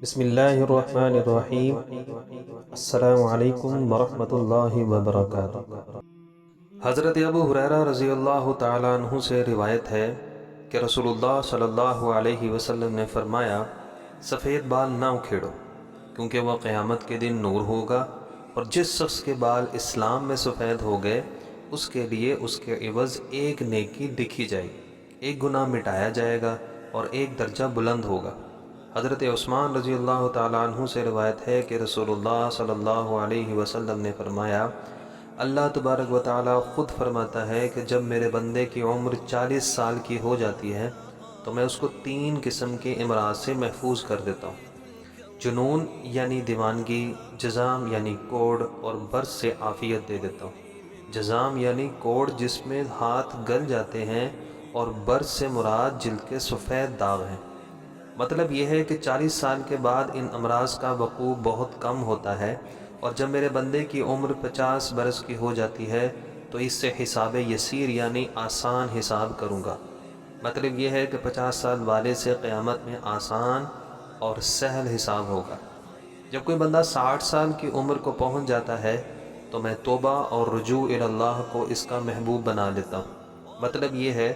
بسم اللہ الرحمن الرحیم۔ السلام علیکم ورحمۃ اللہ وبرکاتہ۔ حضرت ابو ہریرہ رضی اللہ تعالیٰ عنہ سے روایت ہے کہ رسول اللہ صلی اللہ علیہ وسلم نے فرمایا، سفید بال نہ اکھیڑو کیونکہ وہ قیامت کے دن نور ہوگا، اور جس شخص کے بال اسلام میں سفید ہو گئے اس کے لیے اس کے عوض ایک نیکی لکھی جائے گی، ایک گناہ مٹایا جائے گا اور ایک درجہ بلند ہوگا۔ حضرت عثمان رضی اللہ تعالیٰ عنہ سے روایت ہے کہ رسول اللہ صلی اللہ علیہ وسلم نے فرمایا، اللہ تبارک و تعالیٰ خود فرماتا ہے کہ جب میرے بندے کی عمر 40 سال کی ہو جاتی ہے تو میں اس کو 3 قسم کے امراض سے محفوظ کر دیتا ہوں، جنون یعنی دیوانگی، جزام یعنی کوڑ، اور برس سے عافیت دے دیتا ہوں۔ جزام یعنی کوڑ جس میں ہاتھ گل جاتے ہیں، اور برس سے مراد جلد کے سفید داغ ہیں۔ مطلب یہ ہے کہ 40 سال کے بعد ان امراض کا وقوع بہت کم ہوتا ہے، اور جب میرے بندے کی عمر 50 برس کی ہو جاتی ہے تو اس سے حساب یسیر یعنی آسان حساب کروں گا۔ مطلب یہ ہے کہ 50 سال والے سے قیامت میں آسان اور سہل حساب ہوگا۔ جب کوئی بندہ 60 سال کی عمر کو پہنچ جاتا ہے تو میں توبہ اور رجوع اللہ کو اس کا محبوب بنا لیتا ہوں۔ مطلب یہ ہے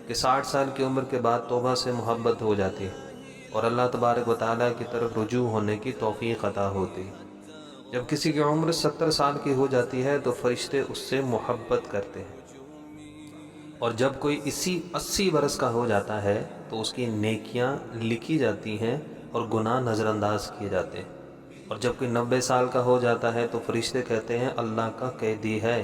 کہ 60 سال کی عمر کے بعد توبہ سے محبت ہو جاتی ہے اور اللہ تبارک و تعالیٰ کی طرف رجوع ہونے کی توفیق عطا ہوتی ہے۔ جب کسی کی عمر 70 سال کی ہو جاتی ہے تو فرشتے اس سے محبت کرتے ہیں، اور جب کوئی 80 برس کا ہو جاتا ہے تو اس کی نیکیاں لکھی جاتی ہیں اور گناہ نظر انداز کیے جاتے ہیں، اور جب کوئی 90 سال کا ہو جاتا ہے تو فرشتے کہتے ہیں اللہ کا قیدی ہے،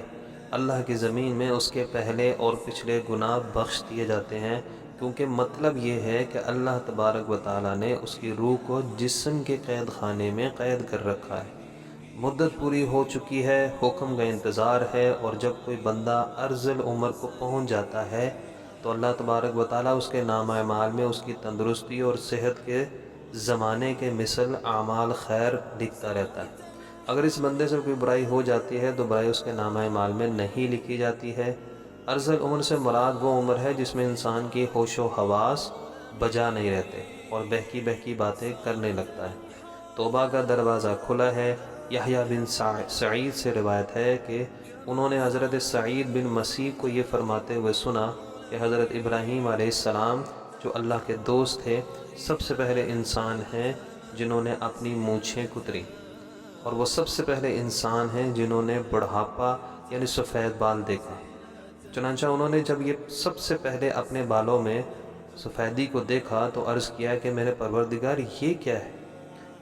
اللہ کی زمین میں اس کے پہلے اور پچھلے گناہ بخش دیے جاتے ہیں، کیونکہ مطلب یہ ہے کہ اللہ تبارک و تعالیٰ نے اس کی روح کو جسم کے قید خانے میں قید کر رکھا ہے۔ مدت پوری ہو چکی ہے، حکم کا انتظار ہے، اور جب کوئی بندہ ارذل عمر کو پہنچ جاتا ہے تو اللہ تبارک و تعالیٰ اس کے نامہ اعمال میں اس کی تندرستی اور صحت کے زمانے کے مثل اعمال خیر لکھتا رہتا ہے۔ اگر اس بندے سے کوئی برائی ہو جاتی ہے تو برائی اس کے نامہ اعمال میں نہیں لکھی جاتی ہے۔ ارذل عمر سے مراد وہ عمر ہے جس میں انسان کی ہوش و حواس بجا نہیں رہتے اور بہکی بہکی باتیں کرنے لگتا ہے۔ توبہ کا دروازہ کھلا ہے۔ یحییٰ بن سعید سے روایت ہے کہ انہوں نے حضرت سعید بن مسیب کو یہ فرماتے ہوئے سنا کہ حضرت ابراہیم علیہ السلام جو اللہ کے دوست تھے سب سے پہلے انسان ہیں جنہوں نے اپنی مونچھیں کتری، اور وہ سب سے پہلے انسان ہیں جنہوں نے بڑھاپا یعنی سفید بال دیکھا۔ چنانچہ انہوں نے جب یہ سب سے پہلے اپنے بالوں میں سفیدی کو دیکھا تو عرض کیا کہ میرے پروردگار یہ کیا ہے؟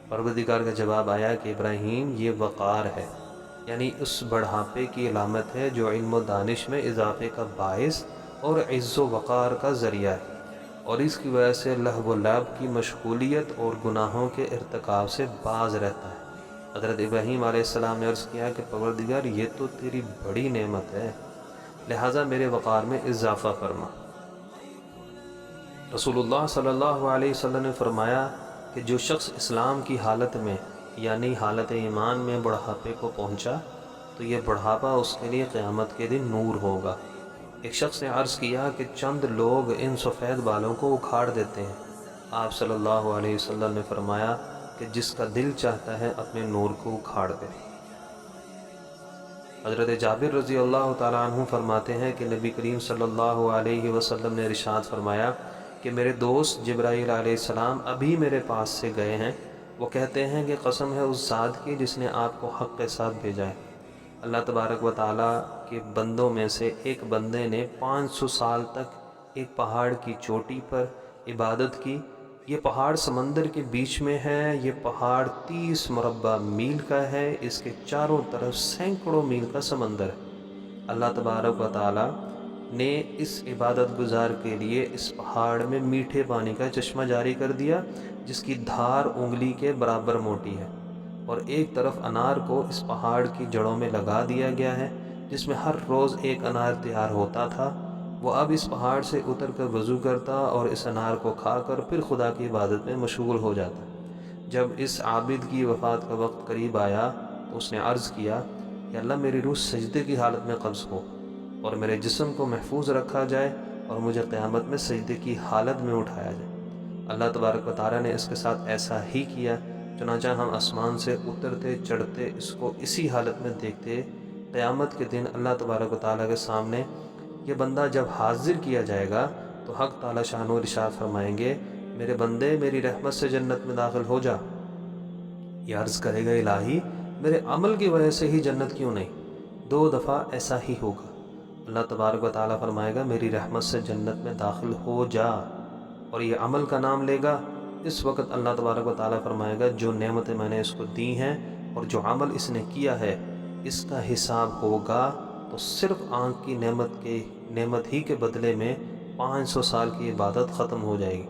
پروردگار کا جواب آیا کہ ابراہیم یہ وقار ہے، یعنی اس بڑھاپے کی علامت ہے جو علم و دانش میں اضافے کا باعث اور عز و وقار کا ذریعہ ہے، اور اس کی وجہ سے لہو و لعب کی مشغولیت اور گناہوں کے ارتکاب سے باز رہتا ہے۔ حضرت ابراہیم علیہ السلام نے عرض کیا کہ پروردگار یہ تو تیری بڑی نعمت ہے، لہٰذا میرے وقار میں اضافہ فرما۔ رسول اللہ صلی اللہ علیہ وسلم نے فرمایا کہ جو شخص اسلام کی حالت میں یعنی حالت ایمان میں بڑھاپے کو پہنچا تو یہ بڑھاپا اس کے لیے قیامت کے دن نور ہوگا۔ ایک شخص نے عرض کیا کہ چند لوگ ان سفید بالوں کو اکھاڑ دیتے ہیں۔ آپ صلی اللہ علیہ وسلم نے فرمایا کہ جس کا دل چاہتا ہے اپنے نور کو اکھاڑ دے۔ حضرت جابر رضی اللہ تعالیٰ عنہ فرماتے ہیں کہ نبی کریم صلی اللہ علیہ وسلم نے ارشاد فرمایا کہ میرے دوست جبرائیل علیہ السلام ابھی میرے پاس سے گئے ہیں، وہ کہتے ہیں کہ قسم ہے اس ذات کی جس نے آپ کو حق کے ساتھ بھیجا ہے، اللہ تبارک و تعالیٰ کے بندوں میں سے ایک بندے نے 500 سال تک ایک پہاڑ کی چوٹی پر عبادت کی۔ یہ پہاڑ سمندر کے بیچ میں ہے، یہ پہاڑ 30 مربع میل کا ہے، اس کے چاروں طرف سینکڑوں میل کا سمندر ہے۔ اللہ تبارک و تعالیٰ نے اس عبادت گزار کے لیے اس پہاڑ میں میٹھے پانی کا چشمہ جاری کر دیا جس کی دھار انگلی کے برابر موٹی ہے، اور ایک طرف انار کو اس پہاڑ کی جڑوں میں لگا دیا گیا ہے جس میں ہر روز ایک انار تیار ہوتا تھا۔ وہ اب اس پہاڑ سے اتر کر وضو کرتا اور اس انار کو کھا کر پھر خدا کی عبادت میں مشغول ہو جاتا۔ جب اس عابد کی وفات کا وقت قریب آیا تو اس نے عرض کیا کہ اللہ میری روح سجدے کی حالت میں قبض ہو اور میرے جسم کو محفوظ رکھا جائے اور مجھے قیامت میں سجدے کی حالت میں اٹھایا جائے۔ اللہ تبارک و تعالیٰ نے اس کے ساتھ ایسا ہی کیا، چنانچہ ہم آسمان سے اترتے چڑھتے اس کو اسی حالت میں دیکھتے۔ قیامت کے دن اللہ تبارک و تعالیٰ کے سامنے یہ بندہ جب حاضر کیا جائے گا تو حق تعالیٰ شان و ارشاد فرمائیں گے، میرے بندے میری رحمت سے جنت میں داخل ہو جا۔ یہ عرض کرے گا، الہی میرے عمل کی وجہ سے ہی جنت کیوں نہیں؟ 2 دفعہ ایسا ہی ہوگا۔ اللہ تبارک و تعالیٰ فرمائے گا، میری رحمت سے جنت میں داخل ہو جا، اور یہ عمل کا نام لے گا۔ اس وقت اللہ تبارک و تعالیٰ فرمائے گا، جو نعمتیں میں نے اس کو دی ہیں اور جو عمل اس نے کیا ہے اس کا حساب ہوگا، تو صرف آنکھ کی نعمت ہی کے بدلے میں 500 سال کی عبادت ختم ہو جائے گی،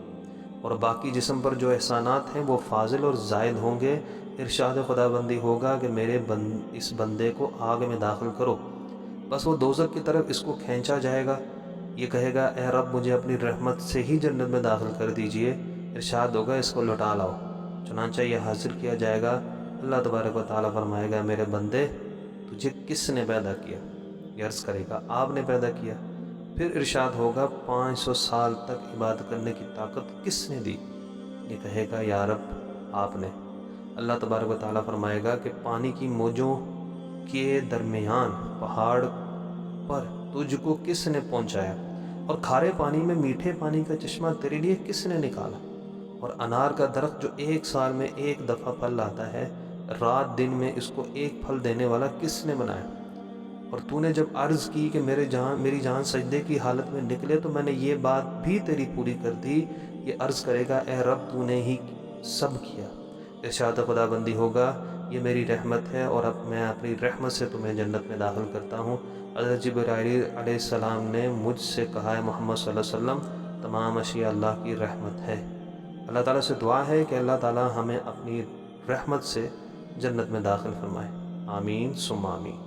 اور باقی جسم پر جو احسانات ہیں وہ فاضل اور زائد ہوں گے۔ ارشاد خدا بندی ہوگا کہ میرے اس بندے کو آگ میں داخل کرو۔ بس وہ دوزخ کی طرف اس کو کھینچا جائے گا، یہ کہے گا، اے رب مجھے اپنی رحمت سے ہی جنت میں داخل کر دیجئے۔ ارشاد ہوگا، اس کو لوٹا لاؤ۔ چنانچہ یہ حاضر کیا جائے گا۔ اللہ تبارک و تعالیٰ فرمائے گا، میرے بندے تجھے کس نے پیدا کیا؟ یہ عرض کرے گا، آپ نے پیدا کیا۔ پھر ارشاد ہوگا، 500 سال تک عبادت کرنے کی طاقت کس نے دی؟ یہ کہے گا، یا رب آپ نے۔ اللہ تبارک و تعالیٰ فرمائے گا کہ پانی کی موجوں کے درمیان پہاڑ پر تجھ کو کس نے پہنچایا؟ اور کھارے پانی میں میٹھے پانی کا چشمہ تیرے لیے کس نے نکالا؟ اور انار کا درخت جو 1 سال میں 1 دفعہ پھل لاتا ہے، رات دن میں اس کو 1 پھل دینے والا کس نے بنایا؟ اور تو نے جب عرض کی کہ میری جان سجدے کی حالت میں نکلے تو میں نے یہ بات بھی تیری پوری کر دی۔ یہ عرض کرے گا، اے رب تو نے ہی سب کیا۔ ارشاد خدا بندی ہوگا، یہ میری رحمت ہے اور اب میں اپنی رحمت سے تمہیں جنت میں داخل کرتا ہوں۔ حضرت جبرائیل علیہ السلام نے مجھ سے کہا ہے، محمد صلی اللہ علیہ وسلم تمام اشیاء اللہ کی رحمت ہے۔ اللہ تعالیٰ سے دعا ہے کہ اللہ تعالیٰ ہمیں اپنی رحمت سے جنت میں داخل فرمائے۔ آمین ثم آمین۔